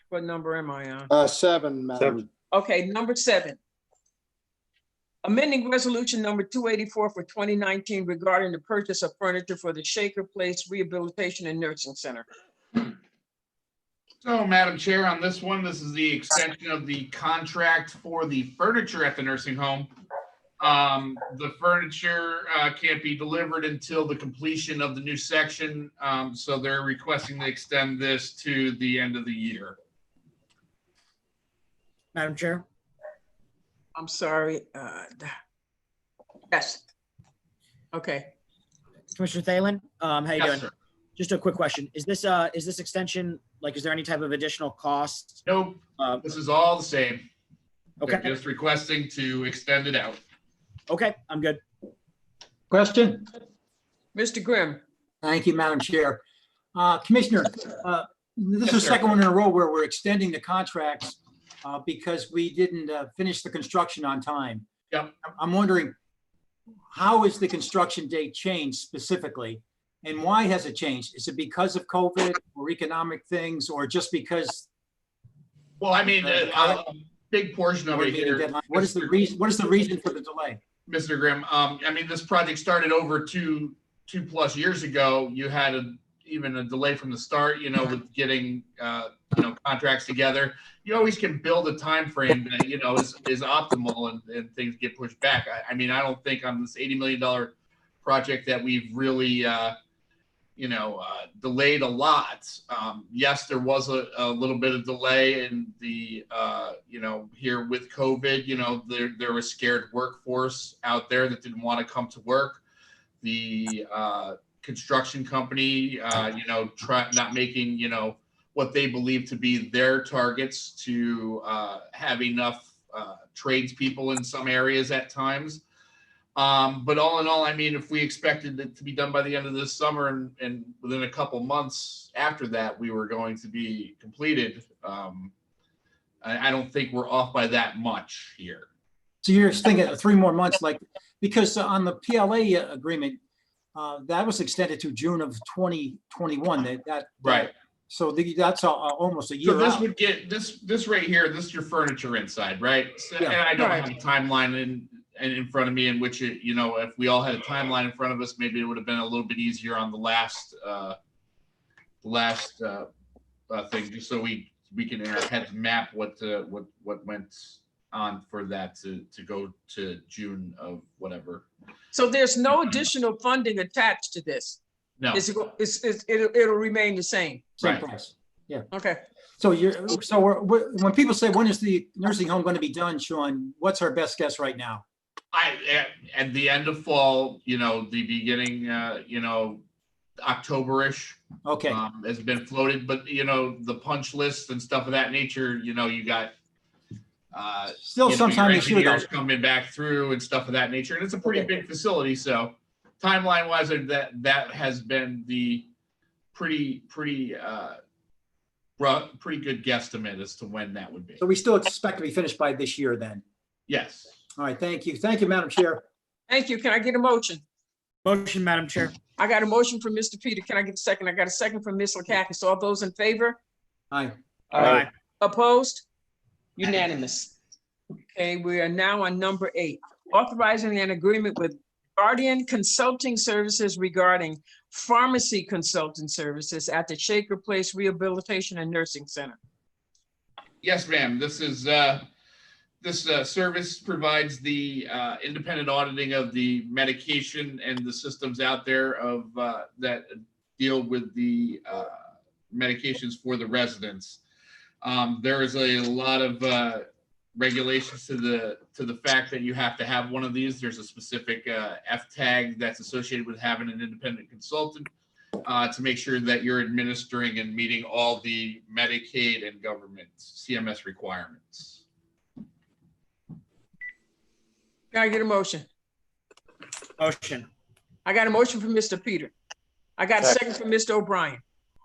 what number am I on? 7, Madam. 7. Okay, number 7. Amending resolution number 284 for 2019 regarding the purchase of furniture for the Shaker Place Rehabilitation and Nursing Center. So, Madam Chair, on this one, this is the extension of the contract for the furniture at the nursing home. The furniture can't be delivered until the completion of the new section, so they're requesting to extend this to the end of the year. Madam Chair? I'm sorry. Yes. Okay. Commissioner Thalen, how you Yes, doing? sir. Just a quick question. Is this extension, like, is there any type of additional cost? Nope, this is all the same. They're Okay, just requesting to extend it out. okay, I'm good. question? Mr. Grimm? Thank you, Madam Chair. Commissioner, this is the Yes, sir. second one in a row where we're extending the contracts because we didn't finish the construction on time. Yep. I'm wondering, how is the construction date changed specifically? And why has it changed? Is it because of COVID or economic things, or just because? Well, I mean, big portion of Board it meeting here. deadline. What is the reason, what is the reason for the delay? Mr. Grimm, I mean, this project started over two plus years ago. You had even a delay from the start, you know, with getting, you know, contracts together. You always can build a time frame that, you know, is optimal and things get pushed back. I mean, I don't think on this $80 million project that we've really, you know, delayed a lot. Yes, there was a little bit of delay in the, you know, here with COVID, you know, there was scared workforce out there that didn't want to come to work. The construction company, you know, not making, you know, what they believe to be their targets to have enough tradespeople in some areas at times. But all in all, I mean, if we expected it to be done by the end of this summer and within a couple months after that, we were going to be completed, I don't think we're off by that much here. So you're thinking of 3 more months, like, because on the PLA agreement, that was extended to June of 2021. Right. So that's almost a So year this out. would get this right here. This is your furniture inside, right? So, Yeah. and I don't Right. have a timeline in front of me in which it, you know, if we all had a timeline in front of us, maybe it would have been a little bit easier on the last thing, just so we can in our heads map what went on for that to go to June of whatever. So there's no additional funding attached to this. No, It'll remain the same. Same right. price. Okay. So when people say, when is the nursing home going to be done, Sean, what's our best guess right now? At the end of fall, you know, the beginning, you know, October-ish. Okay, Has been floated, but you know, the punch list and stuff of that nature, you know, you got still you know, sometime your this year though. engineers coming back through and stuff of that nature, and it's a pretty big facility, so timeline wise, that has been the pretty good guesstimate as to when that would be. So we still expect to be finished by this year then. Yes. All right, thank you. Thank you, Madam Chair. Thank you. Can I get a motion? Motion, Madam Chair. I got a motion from Mr. Peter. Can I get a second? I got a second from Ms. Lakakis. All those in favor? Aye. Aye. Opposed? Unanimous. Okay, we are now on number 8, authorizing an agreement with Ardian Consulting Services regarding pharmacy consultant services at the Shaker Place Rehabilitation and Nursing Center. Yes, ma'am. This is this service provides the independent auditing of the medication and the systems out there of that deal with the medications for the residents. There is a lot of regulations to the fact that you have to have one of these. There's a specific F tag that's associated with having an independent consultant to make sure that you're administering and meeting all the Medicaid and government CMS requirements. Can I get a motion? Motion. I got a motion from Mr. Peter. I got a second from Mr. O'Brien.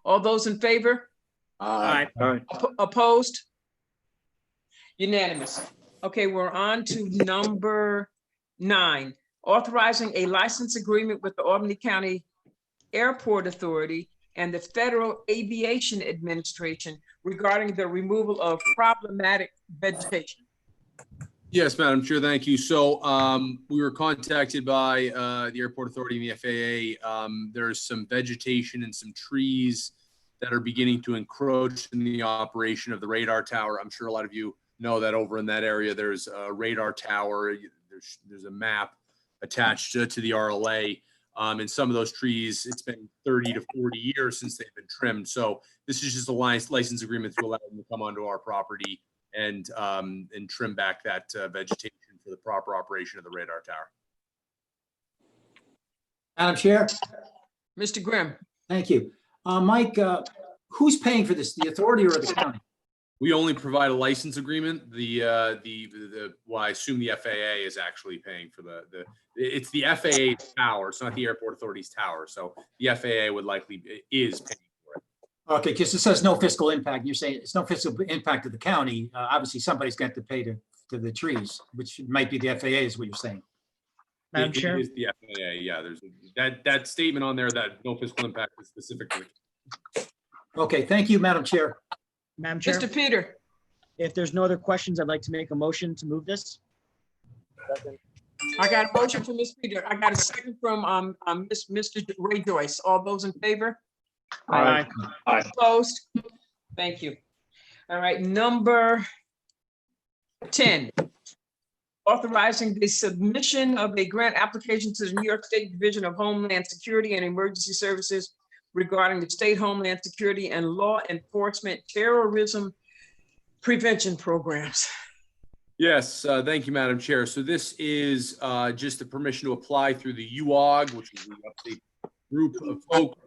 All those in favor? Aye. Opposed? Unanimous. Okay, we're on to number 9, authorizing a license agreement with the Albany County Airport Authority and the Federal Aviation Administration regarding the removal of problematic vegetation. Yes, Madam Chair, thank you. So we were contacted by the Airport Authority and the FAA. There's some vegetation and some trees that are beginning to encroach in the operation of the radar tower. I'm sure a lot of you know that over in that area, there's a radar tower. There's a map attached to the RLA. And some of those trees, it's been 30 to 40 years since they've been trimmed. So this is just a license agreement to allow them to come onto our property and trim back that vegetation for the proper operation of the radar tower. Madam Chair, Mr. Grimm, thank you. Mike, who's paying for this, the authority or the county? We only provide a license agreement. Well, I assume the FAA is actually paying for it's the FAA tower. It's not the Airport Authority's tower. So the FAA is paying for it. Okay, because it says no fiscal impact. You're saying it's no fiscal impact to the county. Obviously, somebody's got to pay to the trees, which might be the FAA is what you're saying. Madam Chair. It is the FAA. Yeah, there's that statement on there that no fiscal impact is specifically. Okay, thank you, Madam Chair. Madam Chair. Mr. Peter, If there's no other questions, I'd like to make a motion to move this. I got a motion from Ms. Peter. I got a second from Mr. Ray Joyce. All those in favor? Aye. Opposed? Thank you. All right, number 10. Authorizing the submission of a grant application to the New York State Division of Homeland Security and Emergency Services regarding the state homeland security and law enforcement terrorism prevention programs. Yes, thank you, Madam Chair. So this is just a permission to apply through the UOG, which is the group of folk.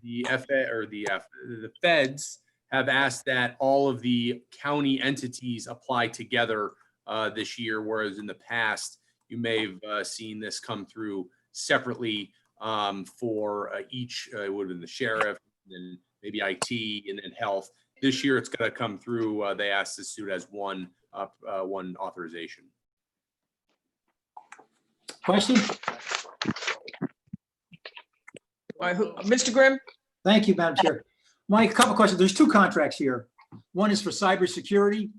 The feds have asked that all of the county entities apply together this year, whereas in the past, you may have seen this come through separately for each, it would have been the sheriff, and maybe IT, and then health. This year, it's going to come through, they asked this suit as one authorization. Question? Mr. Grimm? Thank you, Madam Chair. Mike, a couple questions. There's two contracts here. One is for cybersecurity,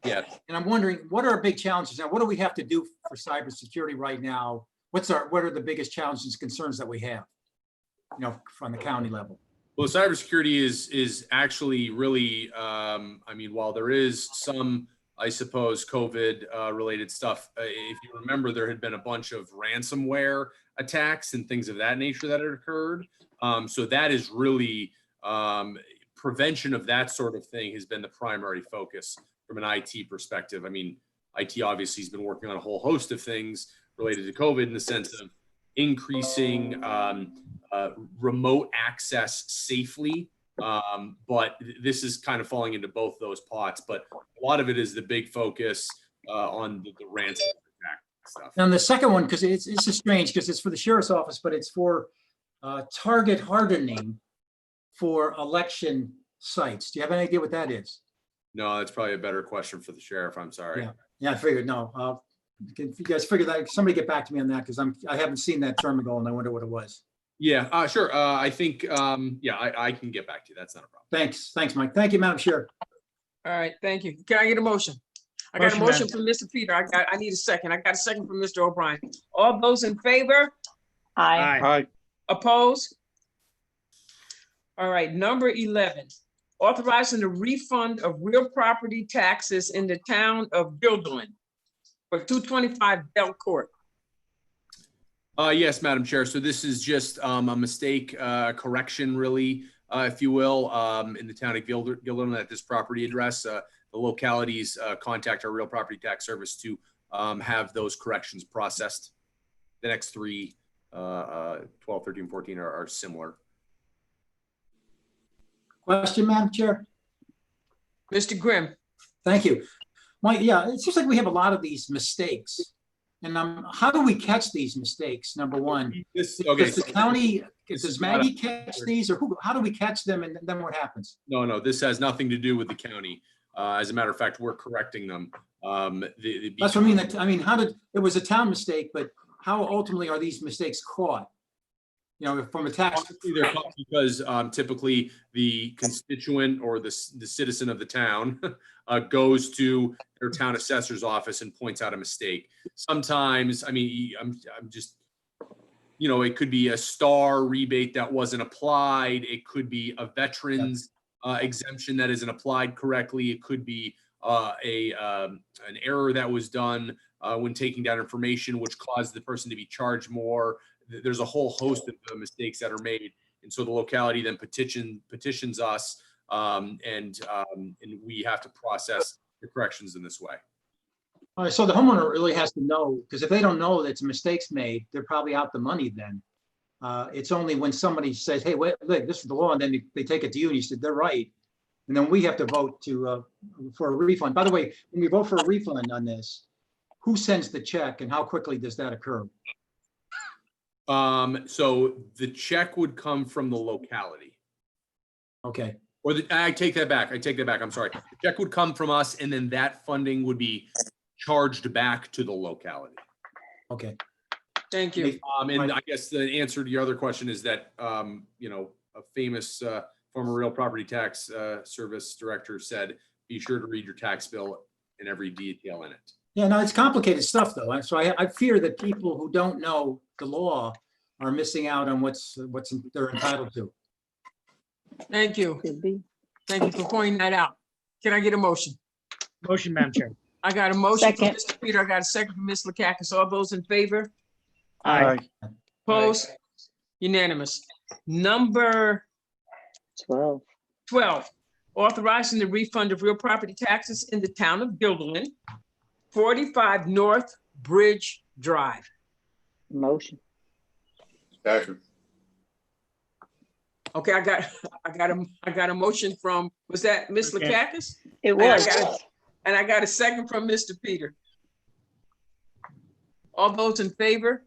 Yes. and I'm wondering, what are our big challenges now? What do we have to do for cybersecurity right now? What are the biggest challenges and concerns that we have, from the county level? Well, cybersecurity is actually really, I mean, while there is some, I suppose, COVID related stuff, if you remember, there had been a bunch of ransomware attacks and things of that nature that had occurred. So that is really, prevention of that sort of thing has been the primary focus from an IT perspective. I mean, IT obviously has been working on a whole host of things related to COVID in the sense of increasing remote access safely. But this is kind of falling into both those pots. But a lot of it is the big focus on the ransomware attack stuff. And the second one, because it's just strange, because it's for the sheriff's office, but it's for target hardening for election sites. Do you have any idea what that is? No, that's probably a better question for the sheriff. I'm sorry. Yeah, I figured, no. If you guys figure that, somebody get back to me on that, because I haven't seen that term ago and I wonder what it was. Yeah, sure. I think, I can get back to you. That's not a problem. Thanks, Mike. Thank you, Madam Chair. All right, thank you. Can I get a motion? I got a motion from Mr. Peter. I need a second. I got a second from Mr. O'Brien. All those in favor? Aye. Opposed? All right, number 11, authorizing the refund of real property taxes in the town of Guilderland for 225 Bell Court. Yes, Madam Chair. So this is just a mistake correction, really, if you will, in the town of Guilderland at this property address. The localities contact our real property tax service to have those corrections processed. The next three, 12, 13, 14 are similar. Question, Madam Chair? Mr. Grimm? Thank you. Mike, yeah, it seems like we have a lot of these mistakes. And how do we catch these mistakes, number one? Does the county, does Maggie catch these, or how do we catch them, and then what happens? No, this has nothing to do with the county. As a matter of fact, we're correcting them. That's what I mean. It was a town mistake, but how ultimately are these mistakes caught? From a tax. Honestly, they're caught because typically the constituent or the citizen of the town goes to their town assessor's office and points out a mistake. Sometimes, I mean, I'm just, it could be a star rebate that wasn't applied. It could be a veteran's exemption that isn't applied correctly. It could be an error that was done when taking down information, which caused the person to be charged more. There's a whole host of mistakes that are made. And so the locality then petitions us and we have to process the corrections in this way. All right, so the homeowner really has to know, because if they don't know that mistakes made, they're probably out the money then. It's only when somebody says, hey, wait, look, this is the law, and then they take it to you and you said, they're right. And then we have to vote for a refund. By the way, when we vote for a refund on this, who sends the check and how quickly does that occur? So the check would come from the locality. Okay. Or I take that back. I'm sorry. The check would come from us, and then that funding would be charged back to the locality. Okay. Thank you. And I guess the answer to your other question is that, a famous former real property tax service director said, be sure to read your tax bill and every detail in it. Yeah, no, it's complicated stuff though. And so I fear that people who don't know the law are missing out on what's they're entitled to. Thank you. Could be. Thank you for pointing that out. Can I get a motion? Motion, Madam Chair. I got a motion from Second. Mr. Peter. I got a second from Ms. Lakakis. All those in favor? Aye. Opposed? Unanimous. Number 12. 12, authorizing the refund of real property taxes in the town of Guilderland, 45 North Bridge Drive. Motion. Second. Okay, I got a motion from, was that Ms. Okay. Lakakis? It And I was. got And I got a second from Mr. Peter. All those in favor?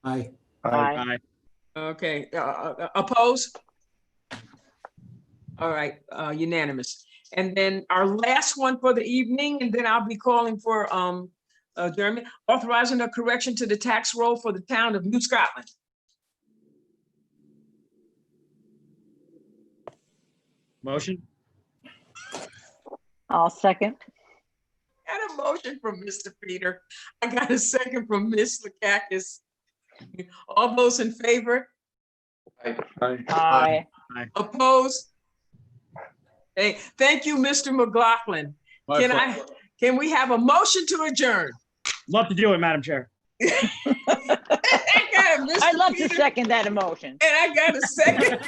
Aye. Aye. Okay, opposed? All right, unanimous. And then our last one for the evening, and then I'll be calling for adjournment, authorizing a correction to the tax roll for the town of New Scotland. Motion? I'll second. Got a motion from Mr. Peter. I got a second from Ms. Lakakis. All those in favor? Aye. Opposed? Hey, thank you, Mr. McLaughlin. Can we have a motion to adjourn? Love to do it, Madam Chair. I'd love to second that emotion. And I got a second.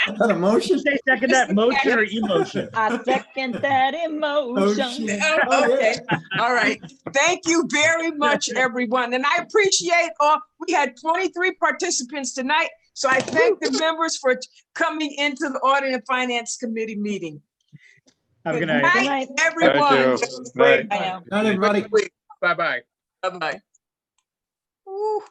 Is that a motion? Say second that motion or emotion? I second that emotion. Okay, all right. Thank you very much, everyone. And I appreciate we had 23 participants tonight. So I thank the members for coming into the Audit and Finance Committee meeting. Have a good Good night. Good night. everyone. Thank you. I know. Not everybody. Bye-bye. Bye-bye. Ooh.